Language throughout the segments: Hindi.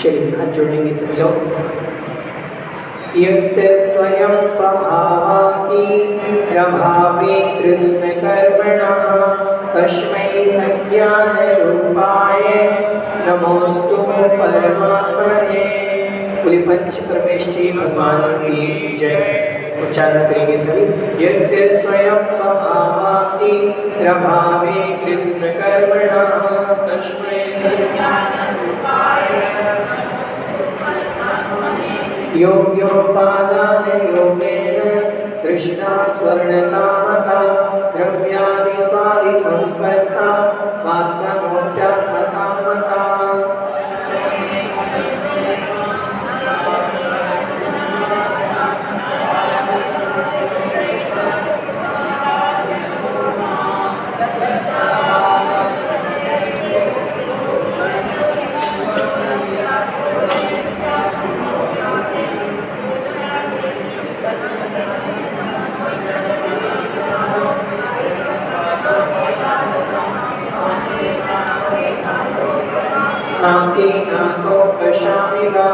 चलिए हाथ जोड़ेंगे सभी लोग। यस्य स्वयं स्वभावापि प्रभावे कृष्णकर्मणः तस्मै संज्ञानरूपाय नमोस्तु परमात्मने। बोले पंच परमेष्ठी भगवान की जय। उच्चारण करेंगे सभी। यस्य स्वयं स्वभावापि प्रभावे कृष्णकर्मणः तस्मै संज्ञानरूपाय योग्योपादान योगेन कृष्णा स्वर्णकामता द्रव्यादि स्वादि संपत्ता आत्मनोप्यात्मकामता। नाके नाको पश्यामि वा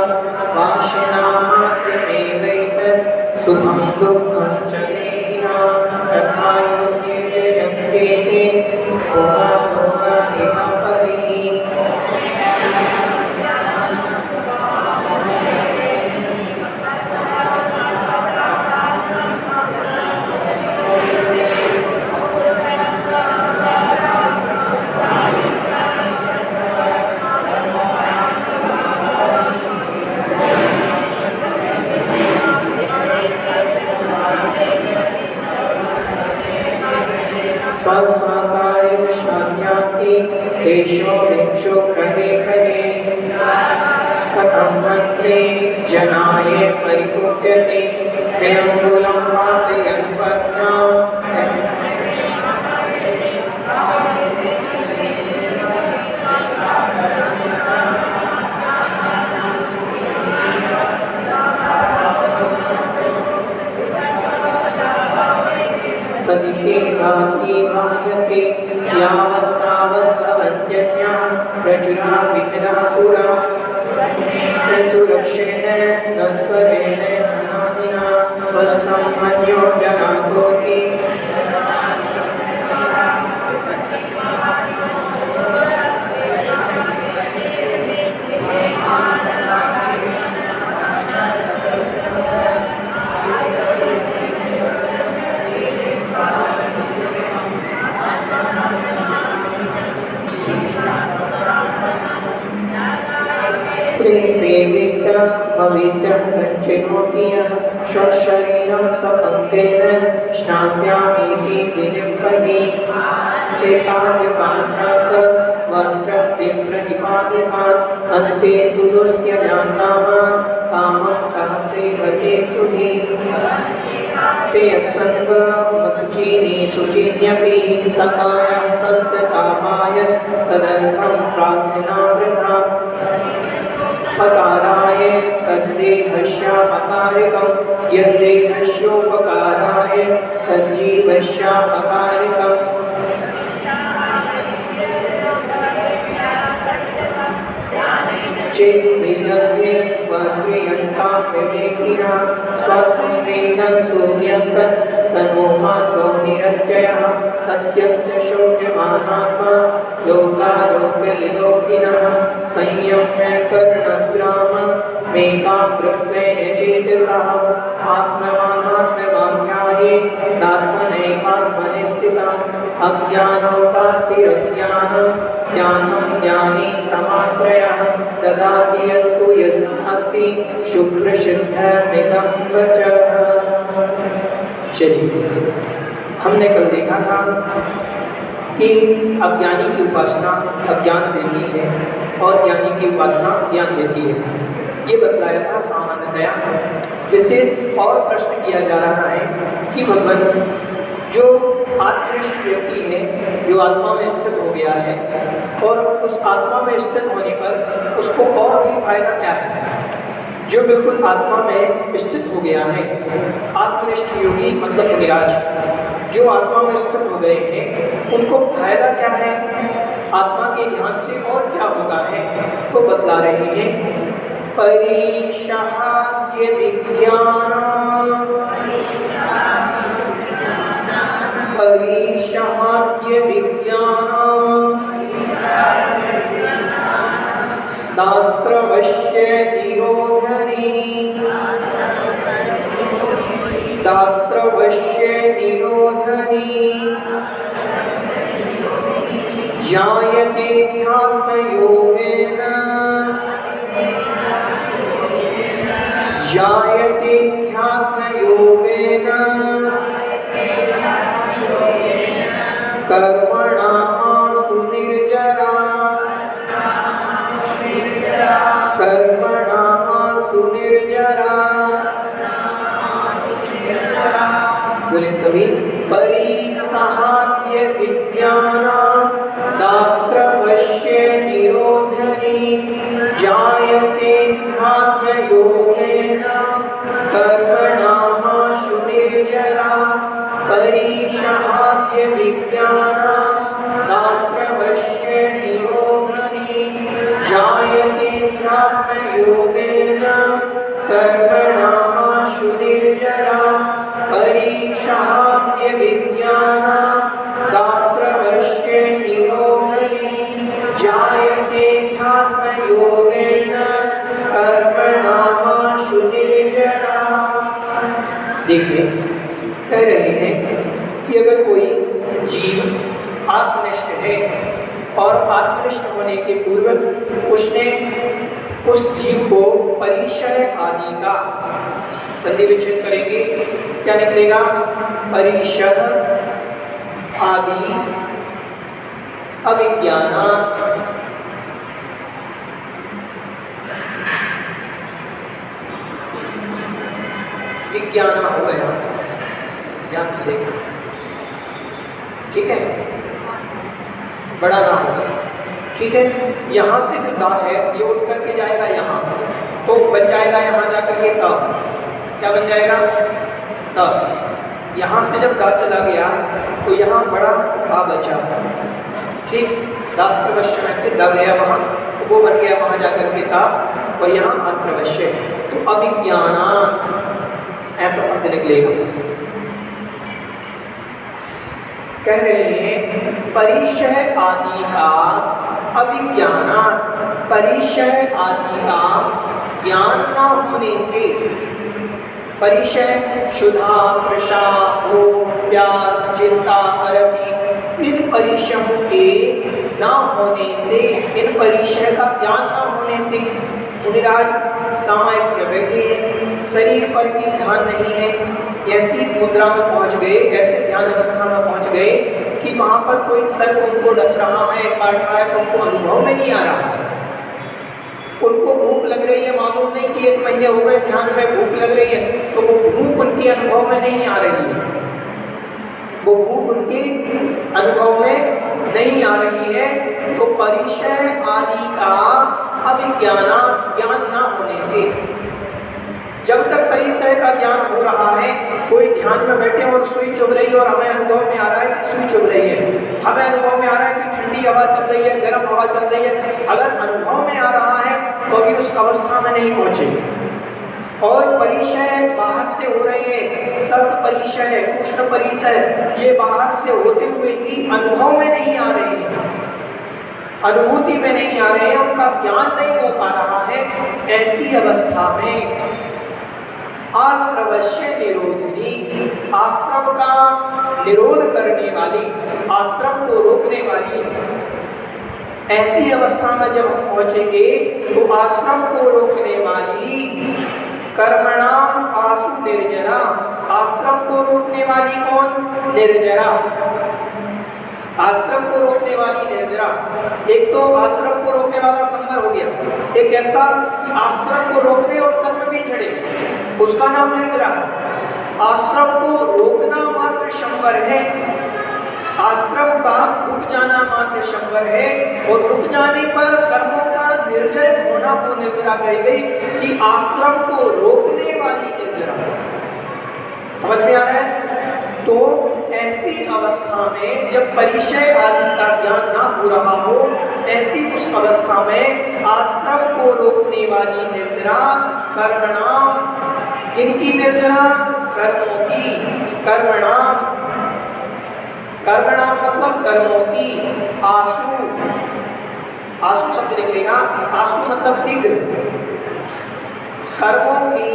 वाशिनामात्यमेवैतत् सुखं दुःखं च देहिनां तथा योगे जयन्ते भोगाभोगनिरापतिः। स्वस्वकार्यवशान्याति देशो देशो प्रदे प्रदे कथं मन्त्रे जनाय परिकुप्यते प्रियङ्गुलं पातयन् पत्न्याम्। तदिते भाति भायते यावत् तावत् भवन्त्यन्याः प्रचुरा विविधा पुरा सुरक्षेण नस्वरेण धनादिना स्वस्थं मन्यो जनाकोति। पवित्रं सञ्चिनोति यः स्वशरीरं स्वपन्तेन स्नास्यामीति विलिम्पति एकाग्रकान्तात् वक्त्रप्तिप्रतिपादितात् अन्ते सुदुस्त्यजान्तामान् कामं कः सेवते सुधि ते यत्सङ्गमसुचीनि शुचिन्यपि सकायः सन्ततापायस्तदर्थं प्रार्थना वृथा पकाराय तद्देहस्यापकारिकं यद्देहस्योपकाराय तज्जीवस्यापकारिकम्। चेद्विलभ्ये त्वद्रियन्तां विवेकिना स्वसंवेदं सूर्यन्तस्तनोमात्रो निरत्ययः अत्यन्तशोच्यमानात्मा लोकालोकविलोकिनः संयम्य कर्णग्राम मेकाग्रत्वेन चेतसः आत्मवानात्मवाध्याये स्थितम् अज्ञानोपास्तिरज्ञानं ज्ञानं ज्ञानी समाश्रयः ददाति यत्तु यस्यास्ति शुभ्रसिद्धमिदं वचः। चलिए, हमने कल देखा था कि अज्ञानी की उपासना अज्ञान देती है और ज्ञानी की उपासना ज्ञान देती है। ये बतलाया था सामान्यतया। विशेष और प्रश्न किया जा रहा है कि भगवान जो आत्मनिष्ठ व्यक्ति है, जो आत्मा में स्थित हो गया है और उस आत्मा में स्थित होने पर उसको और भी फायदा क्या है। जो बिल्कुल आत्मा में स्थित हो गया है, आत्मनिष्ठ योगी मतलब निराज, जो आत्मा में स्थित हो गए हैं, उनको फायदा क्या है, आत्मा के ध्यान से और क्या होता है, तो बतला रहे हैं परिषहाद्य विज्ञान परिषहाद्य विज्ञान दास्त्रवश्य निरोधनी दास्त्रवश्य निरोधनी जायते ध्यानयोगेन जायते ध्यानयोगेन कर्मणामासु निर्जरा कर्मणामासु निर्जरा। बोले सभी। परिसहाद्य विज्ञान दास्त्रवश्य निरोधनी जायते ध्यानयोगेन कर्मणामासु निर्जरा। परिसहाद्य विज्ञान दास्त्रवश्य निरोधनी जायते ध्यानयोगेन कर्मणामासु निर्जरा। परिषहाद्य विज्ञान दास्त्रवश्य निरोधनी जायते ध्यानयोगेन कर्मणामासु निर्जरा। देखिए, कह रहे हैं कि अगर कोई जीव आत्मनिष्ठ है और आत्मनिष्ठ होने के पूर्व उसने उस जीव को परिचय आदि का संधि विच्छेद करेंगे, क्या निकलेगा? परिचय आदि अविज्ञानात् विज्ञान हो गया। ध्यान से देखो, ठीक है, बड़ा ना होगा, ठीक है। यहाँ से जो दा है ये उठ करके जाएगा यहाँ, तो बन जाएगा यहाँ जाकर के तब, क्या बन जाएगा? तब। यहाँ से जब दा चला गया तो यहाँ बड़ा आ बचा, ठीक। दास्त्रवश्य में से दा गया वहाँ, तो वो बन गया वहाँ जाकर के ता, और यहाँ आश्रवश्य, तो अविज्ञानात् ऐसा शब्द निकलेगा। कह रहे हैं परिचय आदि का अविज्ञानात्, परिचय आदि का ज्ञान न होने से, परिचय शुद्धा तृषा भोग प्यास चिंता अरति, इन परिचयों के न होने से, इन परिचय का ज्ञान न होने से मुनिराज सामायिक में बैठे हैं, शरीर पर भी ध्यान नहीं है, ऐसी मुद्रा में पहुंच गए, ऐसे ध्यान अवस्था में पहुंच गए कि वहां पर कोई सर्प उनको डस रहा है, काट रहा है, तो उनको अनुभव में नहीं आ रहा है। उनको भूख लग रही है, मालूम नहीं कि 1 महीने हो गए ध्यान में भूख लग रही है, तो वो भूख उनके अनुभव में नहीं आ रही है, वो भूख उनके अनुभव में नहीं आ रही है। तो परिचय आदि का अविज्ञानात्, ज्ञान न होने से, जब तक परिचय का ज्ञान हो रहा है, कोई ध्यान में बैठे और सुई चुभ रही है और हमें अनुभव में आ रहा है कि सुई चुभ रही है, हमें अनुभव में आ रहा है कि ठंडी हवा चल रही है, गर्म हवा चल रही है, अगर अनुभव में आ रहा है तो अभी उस अवस्था में नहीं पहुंचे। और परिचय बाहर से हो रहे हैं, सप्त परिचय, उष्ण परिचय, ये बाहर से होते हुए भी अनुभव में नहीं आ रहे हैं, अनुभूति में नहीं आ रहे हैं, उनका ज्ञान नहीं हो पा रहा है। ऐसी अवस्था में आश्रवश्य निरोधिनी, आश्रम का निरोध करने वाली, आश्रम को रोकने वाली, ऐसी अवस्था में जब हम पहुंचेंगे तो आश्रम को रोकने वाली कर्मणाम आसु निर्जरा, आश्रम को रोकने वाली कौन? निर्जरा। आश्रम को रोकने वाली निर्जरा। एक तो आश्रम को रोकने वाला संवर हो गया, एक ऐसा आश्रम को रोक दे और कर्म भी झड़े, उसका नाम निर्जरा। आश्रम को रोकना मात्र संवर है, आश्रम का रुक जाना मात्र संवर है, और रुक जाने पर कर्मों का निर्जरित होना वो निर्जरा कही गई कि आश्रम को रोकने वाली निर्जरा। समझ में आ रहा है? तो ऐसी अवस्था में जब परिचय आदि का ज्ञान ना हो रहा हो, ऐसी उस अवस्था में आश्रम को रोकने वाली निर्जरा कर्मणाम, किनकी निर्जरा? कर्मों की। कर्मणाम, कर्मणाम मतलब कर्मों की। आशु, आशु शब्द निकलेगा, आशु मतलब शीघ्र। कर्मों की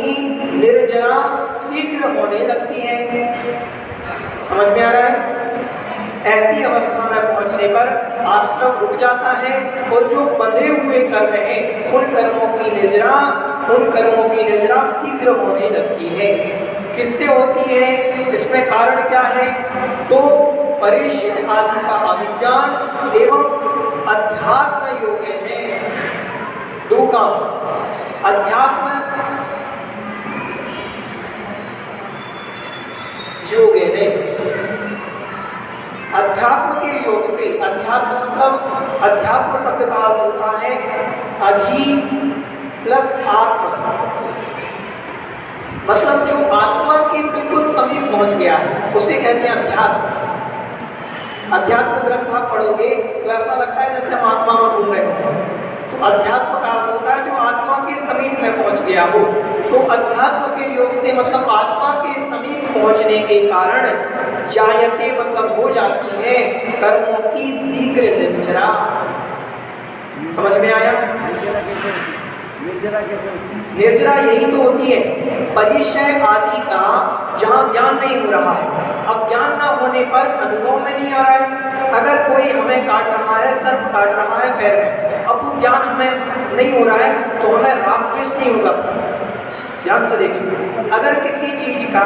निर्जरा शीघ्र होने लगती है। समझ में आ रहा है? ऐसी अवस्था में पहुंचने पर आश्रम रुक जाता है और जो बंधे हुए कर्म हैं उन कर्मों की निर्जरा शीघ्र होने लगती है। किससे होती है? इसमें कारण क्या है? तो परिचय आदि का अभिज्ञान एवं अध्यात्म योग है। दो काम, अध्यात्म योग है। अध्यात्म के योग से, अध्यात्म मतलब अध्यात्म शब्द का अर्थ होता है अधि प्लस आत्मा, मतलब जो आत्मा के बिल्कुल समीप पहुंच गया है उसे कहते हैं अध्यात्म। अध्यात्म ग्रंथ आप पढ़ोगे तो ऐसा लगता है जैसे हम आत्मा में घूम रहे हो। तो अध्यात्म का अर्थ होता है जो आत्मा के समीप में पहुंच गया हो। तो अध्यात्म के योग से मतलब आत्मा के समीप पहुंचने के कारण जायते मतलब हो जाती है कर्मों की शीघ्र निर्जरा। समझ में आया? निर्जरा यही तो होती है परिचय आदि का जहाँ ज्ञान नहीं हो रहा है। अब ज्ञान ना होने पर अनुभव में नहीं आ रहा है। अगर कोई हमें काट रहा है, सर्प काट रहा है पैर में, अब वो ज्ञान हमें नहीं हो रहा है तो हमें राग द्वेष नहीं होगा। ध्यान से देखिए, अगर किसी चीज का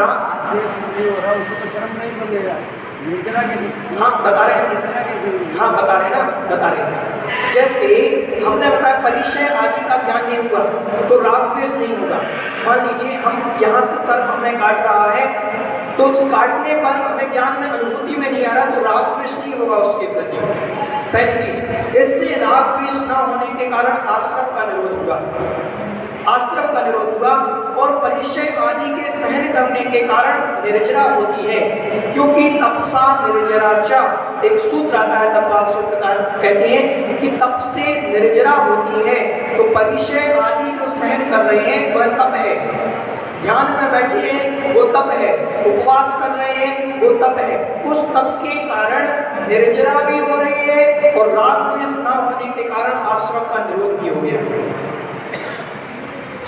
हाँ बता रहे हैं, हाँ बता रहे ना, बता रहे। जैसे हमने बताया परिचय आदि का ज्ञान नहीं हुआ तो राग द्वेष नहीं होगा। मान लीजिए हम यहाँ से सर्प हमें काट रहा है तो उस काटने पर हमें ज्ञान में अनुभूति में नहीं आ रहा तो राग द्वेष नहीं होगा उसके प्रति। पहली चीज, इससे राग द्वेष न होने के कारण आश्रम का निरोध होगा, आश्रम का निरोध हुआ और परिचय आदि के सहन करने के कारण निर्जरा होती है। क्योंकि तपसा निर्जरा च, एक सूत्र आता है तपवाद सूत्रकार कहते हैं कि तप से निर्जरा होती है। तो परिचय आदि जो सहन कर रहे हैं वह तप है, ध्यान में बैठे हैं वो तप है, उपवास कर रहे हैं वो तप है। उस तप के कारण निर्जरा भी हो रही है और राग द्वेष न होने के कारण आश्रम का निरोध भी हो गया।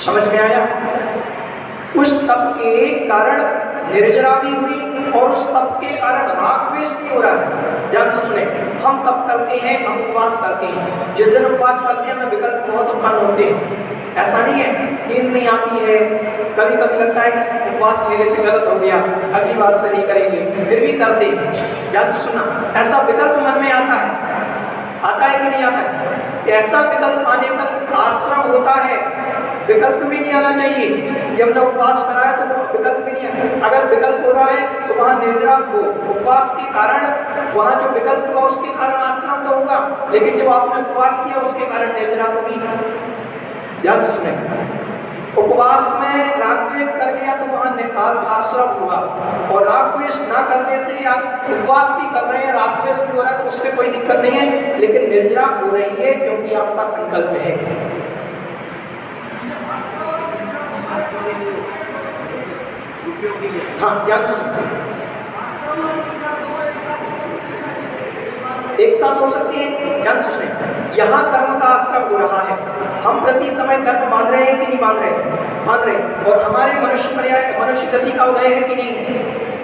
समझ में आया? उस तप के कारण निर्जरा भी हुई और उस तप के कारण राग द्वेष नहीं हो रहा है। ध्यान से सुने, हम तप करते हैं, हम उपवास करते हैं, जिस दिन उपवास करते हैं हमें विकल्प बहुत उत्पन्न होते हैं। ऐसा नहीं है, नींद नहीं आती है, कभी कभी लगता है कि उपवास मेरे से गलत हो गया, अगली बार से नहीं करेंगे, फिर भी करते हैं। ध्यान से सुना, ऐसा विकल्प मन में आता है कि नहीं आता है? ऐसा विकल्प आने पर आश्रम होता है। विकल्प भी नहीं आना चाहिए कि हमने उपवास करा है तो वो विकल्प भी नहीं आना। अगर विकल्प हो रहा है तो वहाँ निर्जरा को उपवास के कारण, वहाँ जो विकल्प हुआ उसके कारण आश्रम तो होगा, लेकिन जो आपने उपवास किया उसके कारण निर्जरा होगी। ध्यान से सुने, उपवास में राग द्वेष कर लिया तो वहाँ आश्रम हुआ, और राग द्वेष ना करने से आप उपवास भी कर रहे हैं, राग द्वेष भी हो रहा है तो उससे कोई दिक्कत नहीं है, लेकिन निर्जरा हो रही है क्योंकि आपका संकल्प है। हाँ ध्यान से सुनिए, एक साथ हो सकती है। ध्यान से सुनिए, यहाँ कर्म का आश्रम हो रहा है, हम प्रति समय कर्म बांध रहे हैं कि नहीं बांध रहे? बांध रहे हैं। और हमारे मनुष्य गति का उदय है कि नहीं?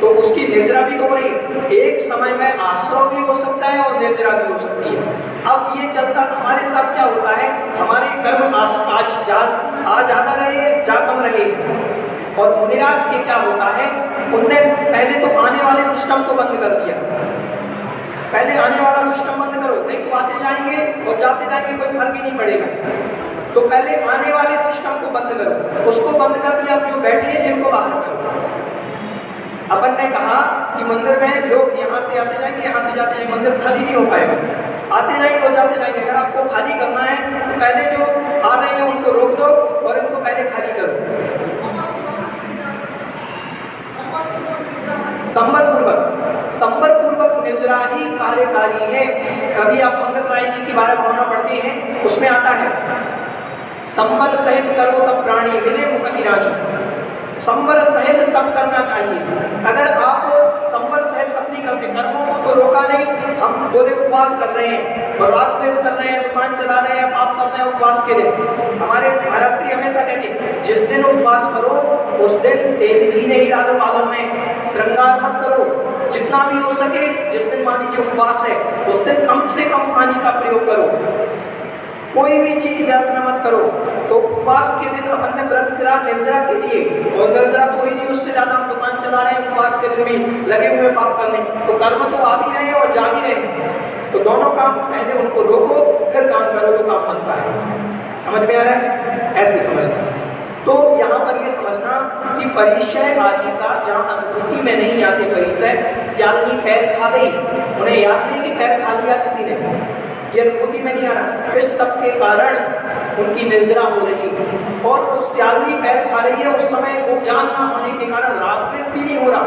तो उसकी निर्जरा भी तो हो रही है। एक समय में आश्रम भी हो सकता है और निर्जरा भी हो सकती है। अब ये चलता हमारे साथ क्या होता है, हमारे कर्म आज ज्यादा रहे जा कम रहे। और मुनिराज के क्या होता है, उनने पहले तो आने वाले सिस्टम को बंद कर दिया। पहले आने वाला सिस्टम बंद करो, नहीं तो आते जाएंगे और जाते जाएंगे, कोई फर्क ही नहीं पड़ेगा। तो पहले आने वाले सिस्टम को बंद करो, उसको बंद कर दिया। अब जो बैठे हैं इनको बाहर करो। अपन ने कहा कि मंदिर में लोग यहाँ से आते जाएंगे, यहाँ से जाते जाएंगे, मंदिर खाली नहीं हो पाएगा, आते जाएंगे और जाते जाएंगे। अगर आपको खाली करना है तो पहले जो आ रहे हैं उनको रोक दो और इनको पहले खाली करो। संबर पूर्वक निर्जरा ही कार्यकारी है। कभी आप मंदिर राय जी की 12 भावना पढ़ते हैं, उसमें आता है संबर सहित करो तब प्राणी मिले मुक्ति रानी। संबर सहित तब करना चाहिए। अगर आप संबर सहित तब नहीं करते, कर्मों को तो रोका नहीं, हम बोले उपवास कर रहे हैं और रात प्रेस कर रहे हैं, दुकान चला रहे हैं, पाप कर रहे हैं उपवास के दिन। हमारे महाराज श्री हमेशा कहते हैं जिस दिन उपवास करो उस दिन तेल भी नहीं डालो बालों में, श्रृंगार मत करो, जितना भी हो सके जिस दिन मान लीजिए उपवास है उस दिन कम से कम पानी का प्रयोग करो, कोई भी चीज व्यर्थ में मत करो। तो उपवास के दिन अपन ने व्रत करा निर्जरा के लिए, और निर्जरा तो ही नहीं, उससे ज्यादा हम दुकान चला रहे हैं, उपवास के दिन भी लगे हुए पाप करने, तो कर्म तो आ भी रहे हैं और जा भी रहे हैं। तो दोनों काम पहले उनको रोको फिर काम करो तो काम बनता है। समझ में आ रहा है? ऐसे समझना। तो यहाँ पर ये समझना कि परिचय आदि का जहाँ अनुभूति में नहीं आते परिचय, सियालनी पैर खा गई, उन्हें याद नहीं कि पैर खा लिया किसी ने, ये अनुभूति में नहीं आ रहा, इस तप के कारण उनकी निर्जरा हो रही है और उस सियालनी पैर खा रही है, उस समय वो ज्ञान ना होने के कारण राग द्वेष भी नहीं हो रहा,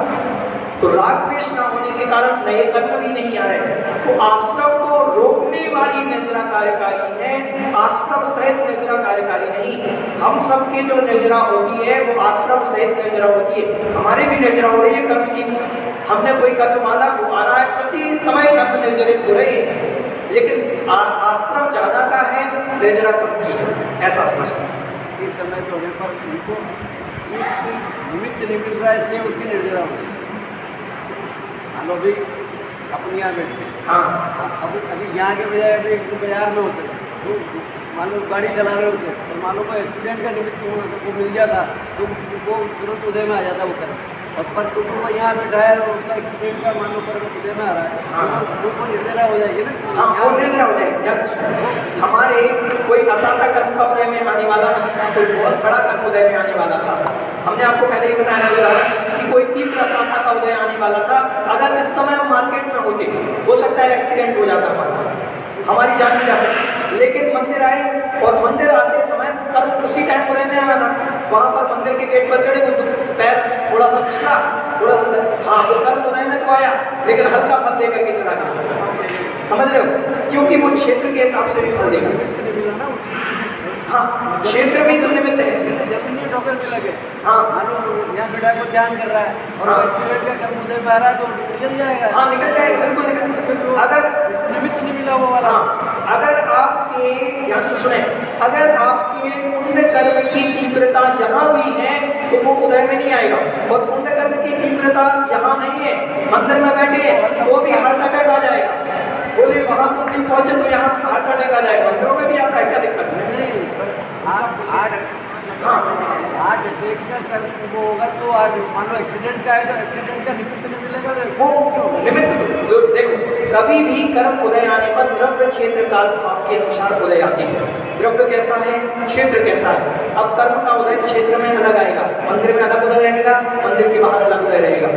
तो राग द्वेष ना होने के कारण नए कर्म भी नहीं आ रहे। तो आश्रम को रोकने वाली निर्जरा कार्यकारी है, आश्रम सहित निर्जरा कार्यकारी नहीं। हम सबके जो निर्जरा होती है वो आश्रम सहित निर्जरा होती है, हमारे भी निर्जरा हो रही है कर्म की, हमने कोई कर्म माला वो आ रहा है, प्रति समय कर्म निर्जरित हो रहे हैं, लेकिन आश्रम ज्यादा का है, निर्जरा कम की है, ऐसा समझना। इस समय तो होने पर उनको निमित्त नहीं मिल रहा है, इसलिए उसकी निर्जरा होती है। हम लोग भी अपने यहाँ बैठे, हाँ अभी यहाँ के बजाय अभी बाजार में होते, तो मान लो गाड़ी चला रहे होते और मान लो कोई एक्सीडेंट का निमित्त को मिल जाता तो वो तुरंत उदय में आ जाता वो कर, और पर तो यहाँ बैठा है और उसका एक्सीडेंट का मान लो पर उदय में आ रहा है, वो निर्जरा हो जाएगी ना। हाँ वो निर्जरा हो जाएगी। हमारे कोई असाधा कर्म का उदय में आने वाला नहीं था, कोई बहुत बड़ा कर्म उदय में आने वाला था। हमने आपको पहले ही बताया कि कोई तीव्र असाधा का उदय आने वाला था, अगर इस समय हम मार्केट में होते हो सकता है एक्सीडेंट हो जाता हमारी जान भी जा सकती, लेकिन मंदिर आए और मंदिर आते समय वो कर्म उसी टाइम उदय में आना था, वहाँ पर मंदिर के गेट पर चढ़े, वो पैर थोड़ा सा फिसला, थोड़ा सा, हाँ वो कर्म उदय में तो आया लेकिन हल्का फल दे करके चला गया। समझ रहे हो? क्योंकि वो क्षेत्र के हिसाब से भी फल देगा। हाँ क्षेत्र भी तो निमित्त है, ठोकर भी लगे, हाँ यहाँ बेटा को ध्यान कर रहा है और एक्सीडेंट का कर्म उदय में आ रहा है तो निकल जाएगा। हाँ निकल जाएगा, बिल्कुल निकल। अगर निमित्त नहीं मिला वो वाला, हाँ अगर आपके ध्यान से सुने, अगर आपके पुण्य कर्म की तीव्रता यहाँ भी है तो वो उदय में नहीं आएगा, और पुण्य कर्म की तीव्रता यहाँ नहीं है, मंदिर में बैठे हैं वो भी हार्ट अटैक आ जाएगा, बोले वहाँ तुम नहीं पहुंचे तो यहाँ हार्ट अटैक आ जाएगा, मंदिरों में भी आता है, क्या दिक्कत है? हार्ट अटैक का कर्म वो होगा तो आज मान लो एक्सीडेंट का है तो एक्सीडेंट का निमित्त नहीं मिलेगा, वो निमित्त तो देखो कभी भी कर्म उदय आने पर द्रव्य क्षेत्र काल भाव के अनुसार उदय आते हैं। द्रव्य कैसा है, क्षेत्र कैसा है। अब कर्म का उदय क्षेत्र में अलग आएगा, मंदिर में अलग उदय रहेगा, मंदिर के बाहर अलग उदय रहेगा।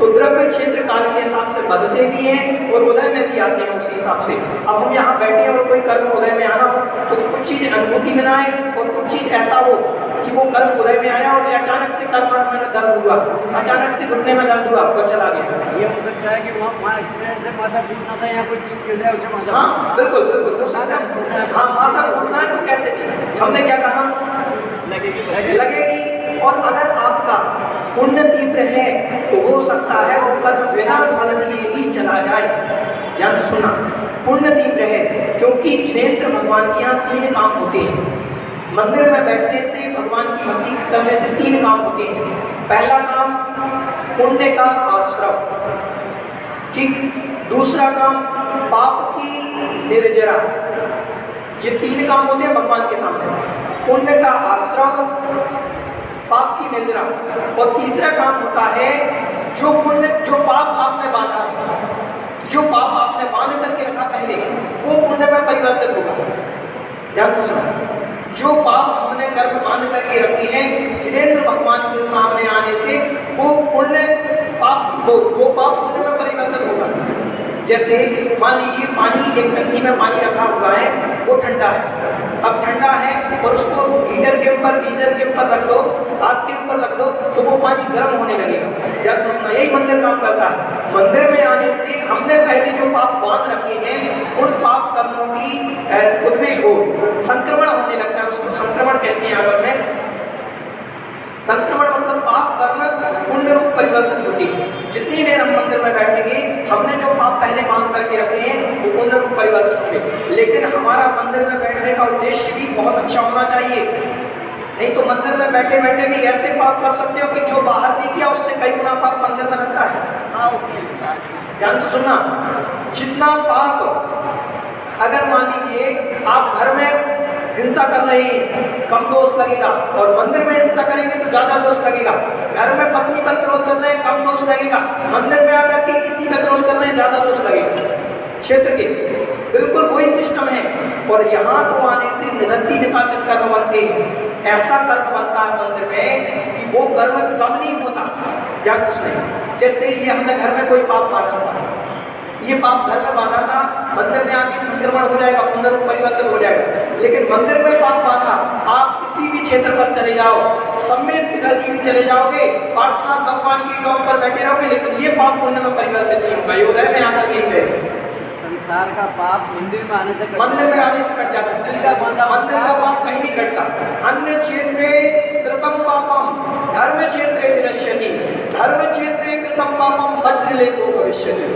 तो द्रव्य क्षेत्र काल के हिसाब से बदलते भी हैं और उदय में भी आते हैं उसी हिसाब से। अब हम यहाँ बैठे हैं और कोई कर्म उदय में आना हो तो कुछ चीज अनुभूति में ना आए और कुछ चीज ऐसा हो कि वो कर्म उदय में आया और अचानक से कर्म में दर्द हुआ, अचानक से घुटने में दर्द हुआ, वो चला गया। ये हो सकता है कि वहाँ एक्सीडेंट से माथा फूटना था, यहाँ कोई चीज गिर जाए उसे माथा, हाँ बिल्कुल बिल्कुल हो सकता है। हाँ माथा फूटना है तो कैसे भी हमने क्या कहा, लगेगी। और अगर आपका पुण्य तीव्र है तो हो सकता है वो कर्म बिना फल लिए भी चला जाए। ध्यान सुना, पुण्य तीव्र है क्योंकि जिनेंद्र भगवान के यहाँ 3 काम होते हैं। मंदिर में बैठने से भगवान की भक्ति करने से 3 काम होते हैं। पहला काम पुण्य का आश्रय, ठीक। दूसरा काम पाप की निर्जरा, ये 3 काम होते हैं भगवान के सामने। पुण्य का आश्रय, पाप की निर्जरा, और तीसरा काम होता है जो पुण्य, जो पाप आपने बांधा है, जो पाप आपने बांध करके रखा पहले, वो पुण्य में परिवर्तित होगा। ध्यान से सुनो, जो पाप हमने कर्म बांध करके रखे हैं जिनेंद्र भगवान के सामने आने से वो पुण्य पाप वो पाप पुण्य में परिवर्तित होगा। जैसे मान लीजिए पानी, एक टंकी में पानी रखा हुआ है, वो ठंडा है, अब ठंडा है और उसको हीटर के ऊपर, गीजर के ऊपर रख दो, आग के ऊपर रख दो, तो वो पानी गर्म होने लगेगा। ध्यान से सुनना, यही मंदिर काम करता है। मंदिर में आने से हमने पहले जो पाप बांध रखे हैं, उन पाप कर्मों की उद्वेग हो, संक्रमण होने लगता है, उसको संक्रमण कहते हैं आगम में। संक्रमण मतलब पाप कर्म पुण्य रूप परिवर्तन होती है। जितनी देर हम मंदिर में बैठेंगे, हमने जो पाप पहले बांध करके रखे हैं वो पुण्य रूप परिवर्तन होंगे। लेकिन हमारा मंदिर में बैठने का उद्देश्य भी बहुत अच्छा होना चाहिए, नहीं तो मंदिर में बैठे बैठे भी ऐसे पाप कर सकते हो कि जो बाहर नहीं किया उससे कई गुना पाप मंदिर में लगता है। ध्यान से सुनना, जितना पाप, अगर मान लीजिए आप घर में हिंसा कर रहे हैं, कम दोष लगेगा, और मंदिर में हिंसा करेंगे तो ज्यादा दोष लगेगा। घर में पत्नी पर क्रोध कर रहे हैं, कम दोष लगेगा, मंदिर में आकर के किसी पर क्रोध कर रहे हैं, ज्यादा दोष लगेगा। क्षेत्र के बिल्कुल वही सिस्टम है। और यहाँ तो आने से निधत्ती निकाचन कर्म बनते हैं, ऐसा कर्म बनता है मंदिर में कि वो कर्म कम नहीं होता। ध्यान से सुनिए, जैसे ये हमने घर में कोई पाप बांधा था, ये पाप घर में बांधा था, मंदिर में आके संक्रमण हो जाएगा, पुनः परिवर्तन हो जाएगा। लेकिन मंदिर में पाप बांधा, आप किसी भी क्षेत्र पर चले जाओ, सम्मेद शिखर की भी चले जाओगे, पार्श्वनाथ भगवान की टॉप पर बैठे रहोगे, लेकिन ये पाप पुण्य में परिवर्तित नहीं होगा। योदय में आकर नहीं गए, संसार का पाप मंदिर में आने से कट जाता है। मंदिर का पाप कहीं नहीं घटता। अन्य क्षेत्रे कृतम पापम धर्म क्षेत्रे विनश्यति, धर्म क्षेत्रे कृतम पापम वज्रलेपो भविष्यति,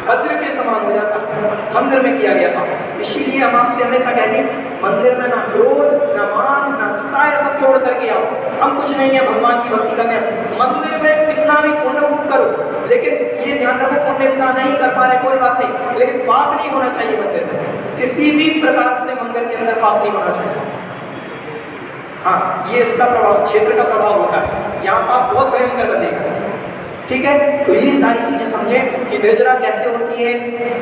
वज्र के समान हो जाता है मंदिर में किया गया पाप। इसीलिए हम आपसे हमेशा कहते हैं, मंदिर में ना क्रोध, ना मान, ना किसाय, सब छोड़ करके आओ। हम कुछ नहीं है, भगवान की भक्ति करने। मंदिर में कितना भी पुण्य भूख करो, लेकिन ये ध्यान रखो, पुण्य इतना नहीं कर पा रहे कोई बात नहीं, लेकिन पाप नहीं होना चाहिए मंदिर में। किसी भी प्रकार से मंदिर के अंदर पाप नहीं होना चाहिए। हाँ, ये इसका प्रभाव, क्षेत्र का प्रभाव होता है। यहाँ पाप बहुत भयंकर बनेगा। ठीक है, तो ये सारी चीजें समझें कि निर्जरा कैसे होती है।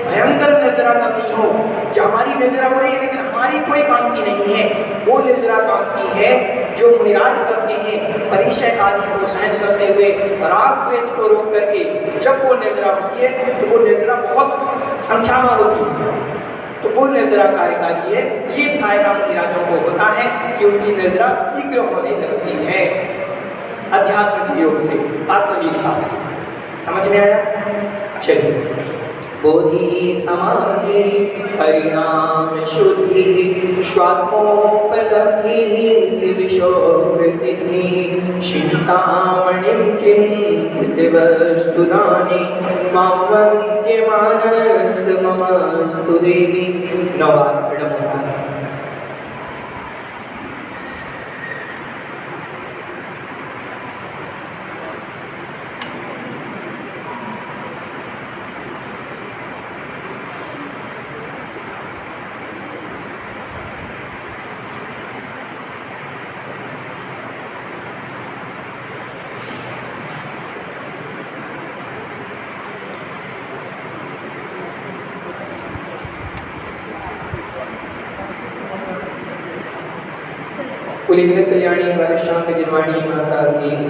भयंकर निर्जरा करनी हो, जो हमारी निर्जरा हो रही है लेकिन हमारी कोई काम की नहीं है, वो निर्जरा काम की है जो मुनिराज करते हैं, परिचय आदि को सहन करते हुए, राग द्वेष को रोक करके। जब वो निर्जरा होती है तो वो निर्जरा बहुत संख्या में होती है, तो वो निर्जरा कार्यकारी है। ये फायदा मुनिराजों को होता है कि उनकी निर्जरा शीघ्र होने लगती है अध्यात्म के योग से, आत्मविकास से। समझ में आया? चलिए, बोधि समाधि परिणाम शुद्धि स्वात्मोपलब्धि शिवशोक सिद्धि चिंतामणिं चिंतित वस्तुदाने मां वन्द्य मानस ममस्तु देवी। नवार्पणम्। कुल जगत कल्याणी वाले शांत जिनवाणी माता की